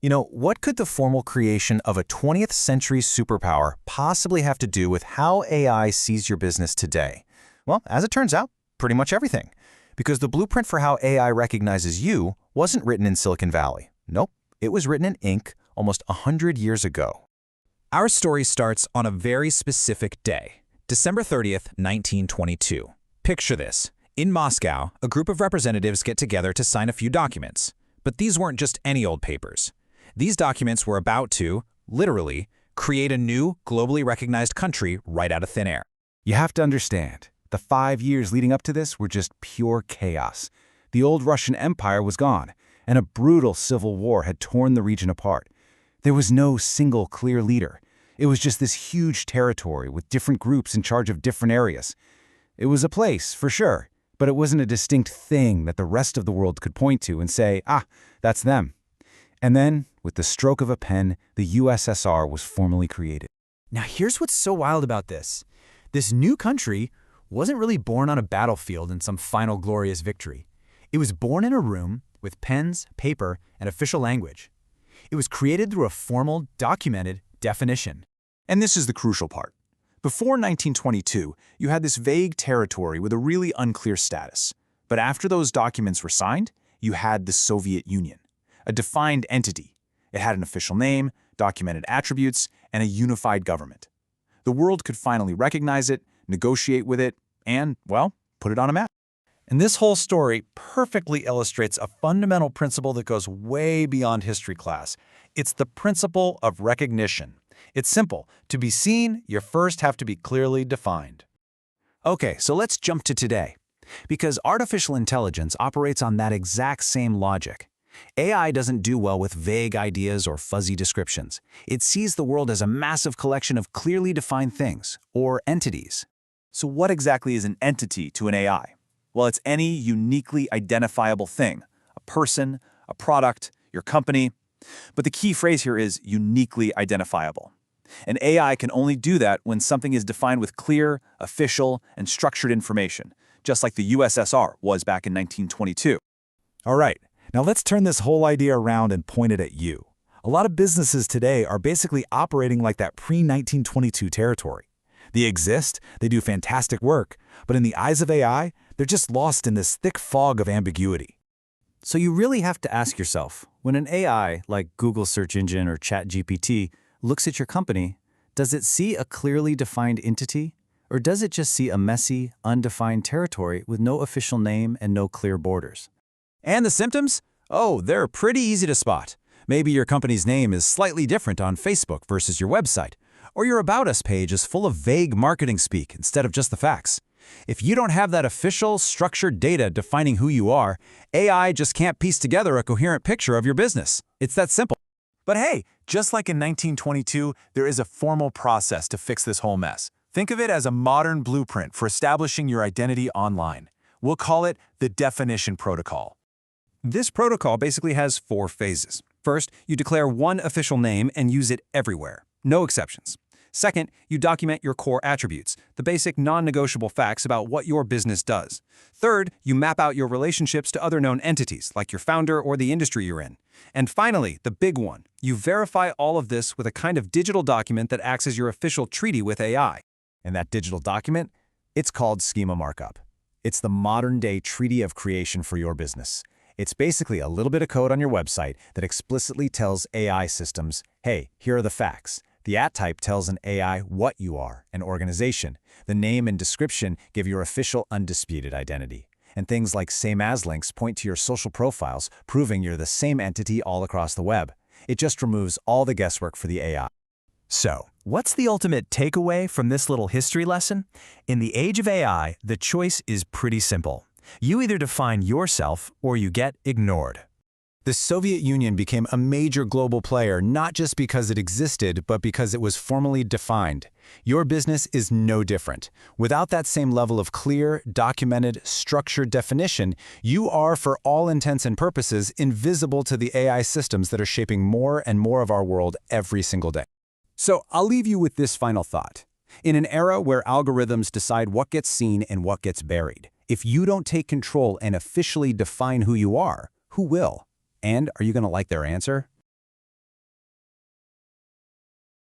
What could the formal creation of a 20th century superpower possibly have to do with how AI sees your business today? Well, as it turns out, pretty much everything. Because the blueprint for how AI recognizes you wasn't written in Silicon Valley. Nope, it was written in ink almost 100 years ago. Our story starts on a very specific day, December 30th, 1922. Picture this. In Moscow, a group of representatives get together to sign a few documents. But these weren't just any old papers. These documents were about to, literally, create a new, globally recognized country right out of thin air. You have to understand, the 5 years leading up to this were just pure chaos. The old Russian Empire was gone, and a brutal civil war had torn the region apart. There was no single clear leader. It was just this huge territory with different groups in charge of different areas. It was a place, for sure, but it wasn't a distinct thing that the rest of the world could point to and say, that's them. And then, with the stroke of a pen, the USSR was formally created. Now here's what's so wild about this. This new country wasn't really born on a battlefield in some final glorious victory. It was born in a room with pens, paper, and official language. It was created through a formal, documented definition. And this is the crucial part. Before 1922, you had this vague territory with a really unclear status. But after those documents were signed, you had the Soviet Union, a defined entity. It had an official name, documented attributes, and a unified government. The world could finally recognize it, negotiate with it, and, well, put it on a map. And this whole story perfectly illustrates a fundamental principle that goes way beyond history class. It's the principle of recognition. It's simple. To be seen, you first have to be clearly defined. Okay, so let's jump to today. Because artificial intelligence operates on that exact same logic. AI doesn't do well with vague ideas or fuzzy descriptions. It sees the world as a massive collection of clearly defined things, or entities. So what exactly is an entity to an AI? Well, it's any uniquely identifiable thing, a person, a product, your company. But the key phrase here is uniquely identifiable. An AI can only do that when something is defined with clear, official, and structured information, just like the USSR was back in 1922. All right, now let's turn this whole idea around and point it at you. A lot of businesses today are basically operating like that pre-1922 territory. They exist, they do fantastic work, but in the eyes of AI, they're just lost in this thick fog of ambiguity. So you really have to ask yourself, when an AI, like Google search engine or ChatGPT, looks at your company, does it see a clearly defined entity? Or does it just see a messy, undefined territory with no official name and no clear borders? And the symptoms? Oh, they're pretty easy to spot. Maybe your company's name is slightly different on Facebook versus your website, or your About Us page is full of vague marketing speak instead of just the facts. If you don't have that official, structured data defining who you are, AI just can't piece together a coherent picture of your business. It's that simple. But hey, just like in 1922, there is a formal process to fix this whole mess. Think of it as a modern blueprint for establishing your identity online. We'll call it the definition protocol. This protocol basically has 4 phases. First, you declare one official name and use it everywhere. No exceptions. Second, you document your core attributes, the basic non-negotiable facts about what your business does. Third, you map out your relationships to other known entities, like your founder or the industry you're in. And finally, the big one, you verify all of this with a kind of digital document that acts as your official treaty with AI. And that digital document? It's called schema markup. It's the modern-day treaty of creation for your business. It's basically a little bit of code on your website that explicitly tells AI systems, hey, here are the facts. The @ type tells an AI what you are, an organization. The name and description give your official undisputed identity. And things like same as links point to your social profiles, proving you're the same entity all across the web. It just removes all the guesswork for the AI. So, what's the ultimate takeaway from this little history lesson? In the age of AI, the choice is pretty simple. You either define yourself or you get ignored. The Soviet Union became a major global player not just because it existed, but because it was formally defined. Your business is no different. Without that same level of clear, documented, structured definition, you are, for all intents and purposes, invisible to the AI systems that are shaping more and more of our world every single day. So I'll leave you with this final thought. In an era where algorithms decide what gets seen and what gets buried, if you don't take control and officially define who you are, who will? And are you going to like their answer?